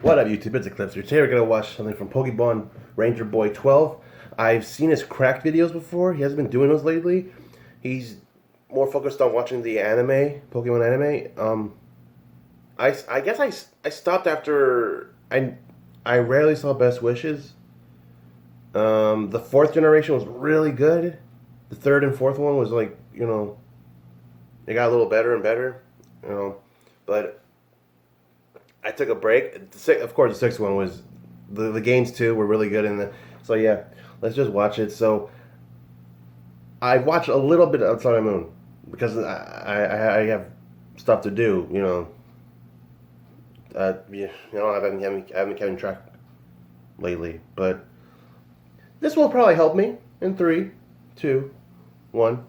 What up, YouTube? It's Eclipse here. Today we're going to watch something from Pokemon Ranger Boy 12. I've seen his cracked videos before. He hasn't been doing those lately. He's more focused on watching the anime, Pokemon anime. I guess I stopped after I rarely saw Best Wishes. The fourth generation was really good. The third and fourth one was like, it got a little better and better, but I took a break. Of course, the sixth one was the games too were really good so yeah, let's just watch it. So I watched a little bit of Sun and Moon because I have stuff to do. I haven't kept track lately, but this will probably help me in 3, 2, 1.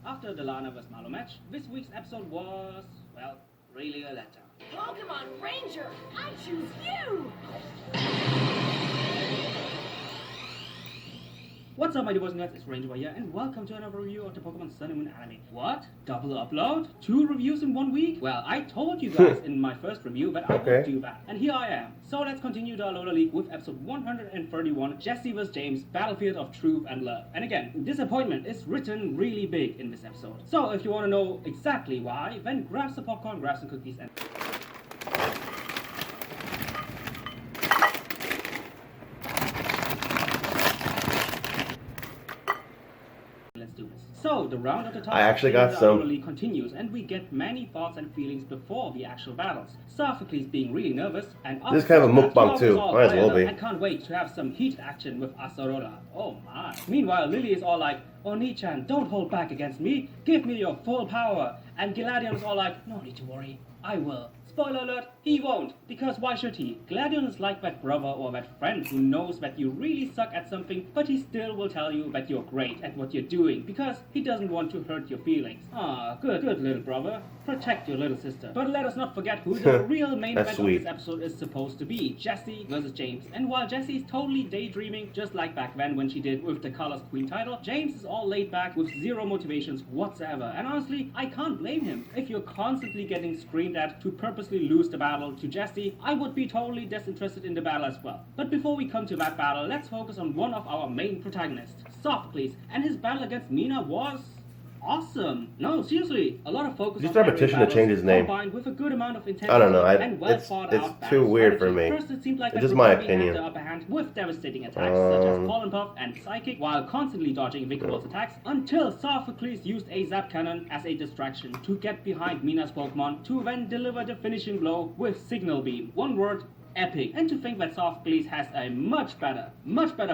After the Lana vs. Malo match, this week's episode was, well, really a letdown. Pokemon Ranger, I choose you! What's up, my boys and girls, it's Ranger Boy here, and welcome to another review of the Pokemon Sun and Moon anime. What? Double upload? 2 reviews in 1 week? Well, I told you guys in my first review that I would do that, and here I am. So let's continue the ALOLA League with episode 131, Jesse vs. James, Battlefield of Truth and Love. And again, disappointment is written really big in this episode. So if you want to know exactly why, then grab some popcorn, grab some cookies, and... let's do this. So, the round of the top I actually got some. continues, and we get many thoughts and feelings before the actual battles. Sophocles being really nervous, and This is kind of a mukbang too. Might as well be. I can't wait to have some heated action with ALOLA. Oh my. Meanwhile, Lily is all like, Oni-chan, don't hold back against me. Give me your full power. And Gladion is all like, no need to worry. I will. Spoiler alert, he won't, because why should he? Gladion is like that brother or that friend who knows that you really suck at something, but he still will tell you that you're great at what you're doing, because he doesn't want to hurt your feelings. Ah, good little brother. Protect your little sister. But let us not forget who the real main event of this episode is supposed to be. Jesse versus James. And while Jesse is totally daydreaming, just like back then when she did with the Colors Queen title, James is all laid back with zero motivations whatsoever. And honestly, I can't blame him. If you're constantly getting screamed at to purposely lose the battle to Jesse, I would be totally disinterested in the battle as well. But before we come to that battle, let's focus on one of our main protagonists, Sophocles, and his battle against Mina was... awesome. No, seriously, a lot of focus Just repetition to change his name. Combined with a good amount of intensity I don't know. and well thought out It's too weird for me. First, it seemed like it's just my had opinion. the upper hand with devastating attacks such as Fallen Puff and Psychic, while constantly dodging Victor's attacks, until Sophocles used a Zap Cannon as a distraction to get behind Mina's Pokemon to then deliver the finishing blow with Signal Beam. One word: epic. And to think that Sophocles has a much better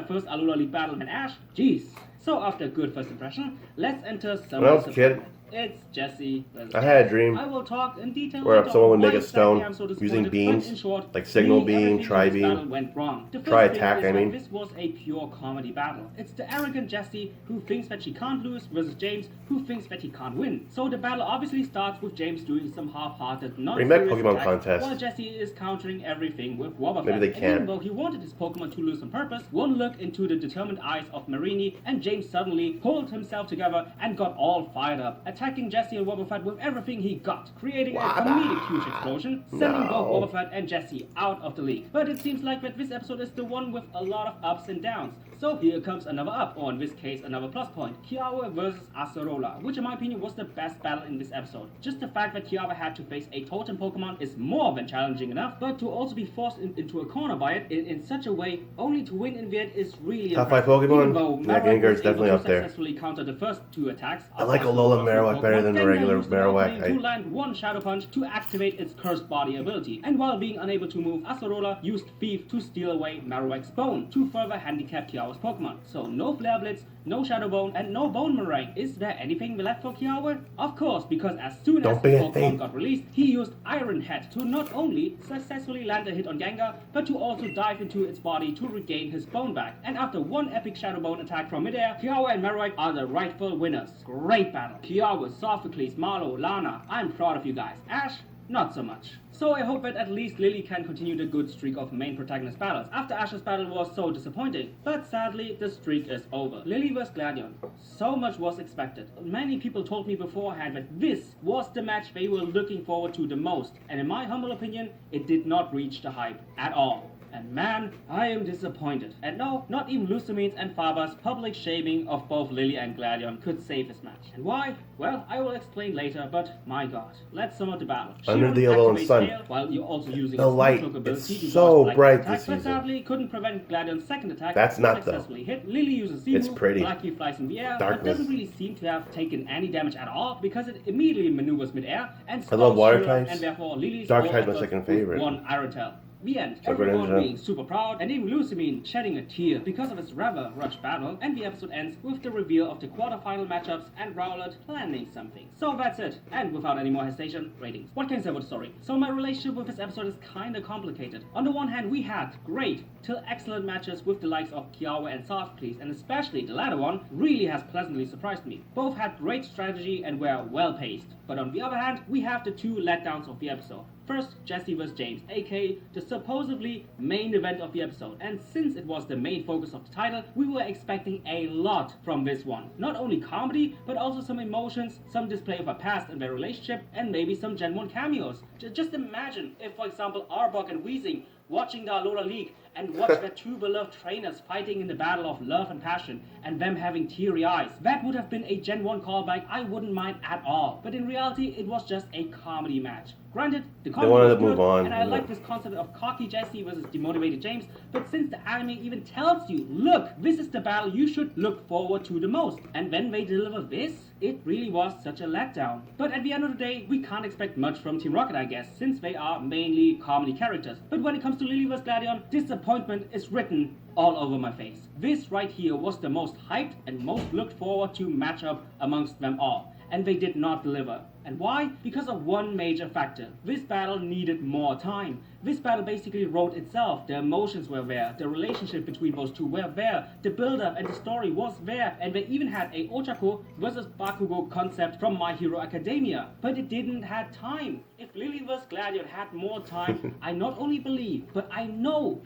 first ALOLA League battle than Ash, jeez. So after a good first impression, let's enter some disappointment. It's Jesse versus I had a dream I will talk in detail where someone would make a exactly stone using beams, in short, like Signal Beam, Tri-Beam, went wrong. The Tri-Attack, I mean. This was a pure comedy battle. It's the arrogant Jessie who thinks that she can't lose versus James who thinks that he can't win. So the battle obviously starts with James doing some half-hearted, non-serious Pokemon attacks, contest. while Jessie is countering everything with Wobbuffet. Maybe they And can't. even though he wanted his Pokemon to lose on purpose, one look into the determined eyes of Marini, and James suddenly pulled himself together and got all fired up, attacking Jessie and Wobbuffet with everything he got, creating a comedic huge explosion, sending both Wobbuffet and Jesse out of the league. But it seems like that this episode is the one with a lot of ups and downs. So here comes another up, or in this case another plus point, Kiawe versus ALOLA, which in my opinion was the best battle in this episode. Just the fact that Kiawe had to face a totem Pokemon is more than challenging enough, but to also be forced into a corner by it in such a way, only to win in the end is really Top 5 impressive. Pokemon? Even though Yeah, Gengar is definitely up there. Successfully countered the first 2 attacks. I like Alola Marowak better than the regular Marowak. To land one Shadow Punch to activate its Cursed Body ability, and while being unable to move, ALOLA used Thief to steal away Marowak's Bone to further handicap Kiawe's Pokemon. So no Flare Blitz, no Shadow Bone, and no Bone Meringue. Is there anything left for Kiawe? Of course, because as soon as his Pokemon got released, he used Iron Head to not only successfully land a hit on Gengar, but to also dive into its body to regain his Bone back. And after one epic Shadow Bone attack from midair, Kiawe and Marowak are the rightful winners. Great battle. Kiawe, Sophocles, Marlo, Lana, I'm proud of you guys. Ash, not so much. So I hope that at least Lily can continue the good streak of main protagonist battles after Ash's battle was so disappointing. But sadly, the streak is over. Lily vs Gladion. So much was expected. Many people told me beforehand that this was the match they were looking forward to the most, and in my humble opinion, it did not reach the hype at all. And man, I am disappointed. And no, not even Lusamin's and Faber's public shaming of both Lily and Gladion could save this match. And why? Well, I will explain later, but my god. Let's sum up the battle. Under the Sharon alone activates sun. Tail while you're also using The his light, smoke ability it's to so dodge bright attack, this but season. sadly couldn't prevent Gladion's second attack. That's not, though. successfully hit. Lily uses Simu, It's pretty. Blackie flies in the air, Darkness. but doesn't really seem to have taken any damage at all because it immediately maneuvers mid-air and I love spawns water Sharon, types. and therefore Lily's Dark whole type's my effort second with favorite. one Iron Tail. The end. So good Everyone ninja. being super proud, and even Lusamine shedding a tear because of its rather rushed battle, and the episode ends with the reveal of the quarterfinal matchups and Rowlett planning something. So that's it, and without any more hesitation, ratings. What can I say about the story? So my relationship with this episode is kinda complicated. On the one hand, we had great till excellent matches with the likes of Kiawe and Softcleese, and especially the latter one really has pleasantly surprised me. Both had great strategy and were well paced. But on the other hand, we have the two letdowns of the episode. First, Jesse vs James, aka the supposedly main event of the episode, and since it was the main focus of the title, we were expecting a lot from this one. Not only comedy, but also some emotions, some display of a past and their relationship, and maybe some Gen 1 cameos. Just imagine if, for example, Arbok and Weezing watching the ALOLA League and watch their two beloved trainers fighting in the battle of love and passion and them having teary eyes. That would have been a Gen 1 callback I wouldn't mind at all. But in reality, it was just a comedy match. Granted, the comedy wanted was to move good, on, and I yeah. like this concept of cocky Jesse versus demotivated James, but since the anime even tells you, look, this is the battle you should look forward to the most, and when they deliver this, it really was such a letdown. But at the end of the day, we can't expect much from Team Rocket, I guess, since they are mainly comedy characters. But when it comes to Lily vs Gladion, disappointment is written all over my face. This right here was the most hyped and most looked forward to matchup amongst them all, and they did not deliver. And why? Because of one major factor. This battle needed more time. This battle basically wrote itself. The emotions were there, the relationship between those two were there, the build-up and the story was there, and they even had a Ochako versus Bakugo concept from My Hero Academia. But it didn't have time. If Lily vs Gladion had more time, I not only believe, but I know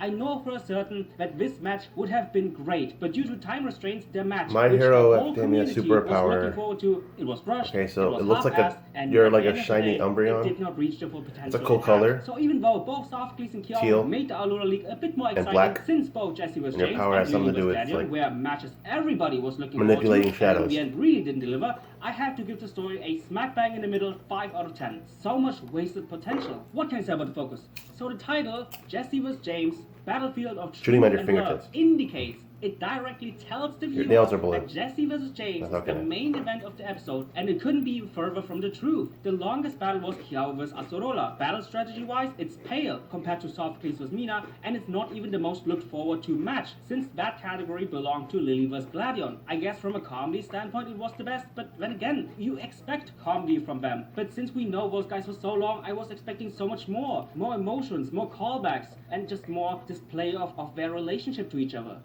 for a certain that this match would have been great. But due to time restraints, the match, My which Hero the whole Academia community superpower. was looking forward to, it was rushed. Okay, so was it looks like a- half-assed, and you're at like the a end of the shiny day, Umbreon. It did not reach the full potential. It's a cool it had. color. So even though both Softcleese and Teal. Kiawe made the ALOLA League a bit more And exciting, black. since both Jesse vs And your James power has and something Lily to do vs with, Gladion, like, where matches everybody was looking manipulating forward to, shadows. and in the end really didn't deliver, I have to give the story a smack bang in the middle 5 out of 10. So much wasted potential. What can I say about the focus? So the title, Jesse vs James, Battlefield of Shooting Truth at your and fingertips. Love, indicates it directly tells the viewer nails are blue. that Jesse vs James That's is the okay. main event of the episode, and it couldn't be further from the truth. The longest battle was Kiawe vs Asorola. Battle strategy-wise, it's pale compared to Softcleese vs Mina, and it's not even the most looked forward to match, since that category belonged to Lily vs Gladion. I guess from a comedy standpoint it was the best, but then again, you expect comedy from them. But since we know those guys for so long, I was expecting so much more. More emotions, more callbacks, and just more display of their relationship to each other.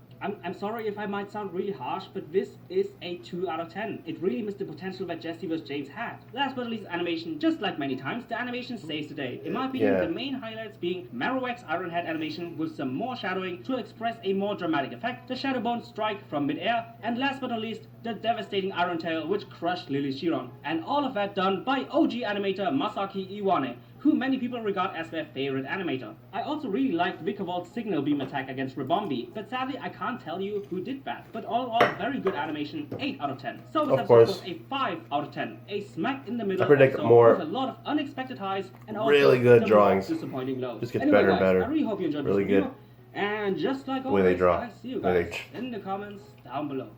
I'm sorry if I might sound really harsh, but this is a 2 out of 10. It really missed the potential that Jesse vs James had. Last but not least, animation. Just like many times, the animation saves the day. In my opinion, Yeah. the main highlights being Marowak's Iron Head animation with some more shadowing to express a more dramatic effect, the Shadowbone strike from mid-air, and last but not least, the devastating Iron Tail which crushed Lily's Chiron. And all of that done by OG animator Masaki Iwane, who many people regard as their favorite animator. I also really liked Vikavold's signal beam attack against Rebombi, but sadly I can't tell you who did that. But all in all, very good animation, 8 out of 10. So this Of episode course. was a 5 out of 10. A smack in the middle I predict episode more with a lot of unexpected highs and also really good some drawings. disappointing lows. Just gets Anyway, better and guys, better. I really hope you enjoyed Really this video. good. And just like The way they always, draw. I see you The way guys they- in the comments down below.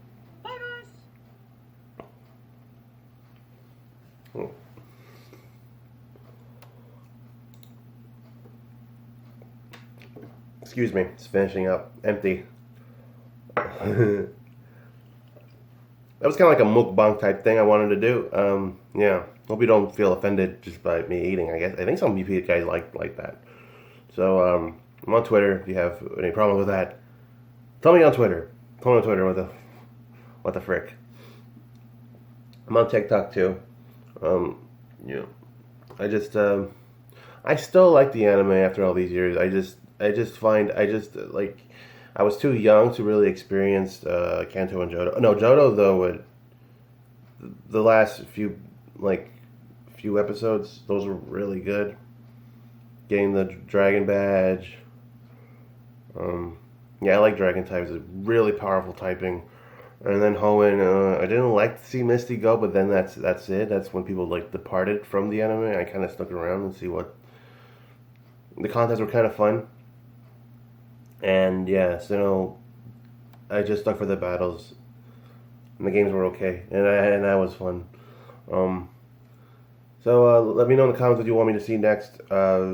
Bye guys! Oh. Excuse me, it's finishing up. Empty. That was kind of like a mukbang type thing I wanted to do. Yeah. Hope you don't feel offended just by me eating, I guess. I think some you guys like that. So, I'm on Twitter if you have any problem with that. Tell me on Twitter. Tell me on Twitter what the frick. I'm on TikTok too. Yeah. I just, I still like the anime after all these years. I was too young to really experience Kanto and Johto. No, Johto though. The last few episodes, those were really good. Getting the Dragon Badge. Yeah, I like Dragon types. It's really powerful typing. And then Hoenn, I didn't like to see Misty go, but then that's it. That's when people like departed from the anime. I kind of stuck around and see what the contests were kind of fun. And yeah, so I just stuck for the battles, and the games were okay, and that was fun. Let me know in the comments what you want me to see next. I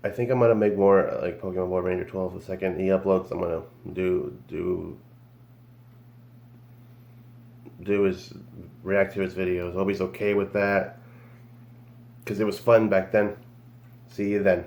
think I'm gonna make more like Pokemon Board Ranger 12 the second he uploads. I'm gonna do his react to his videos. Hope he's okay with that, because it was fun back then. See you then.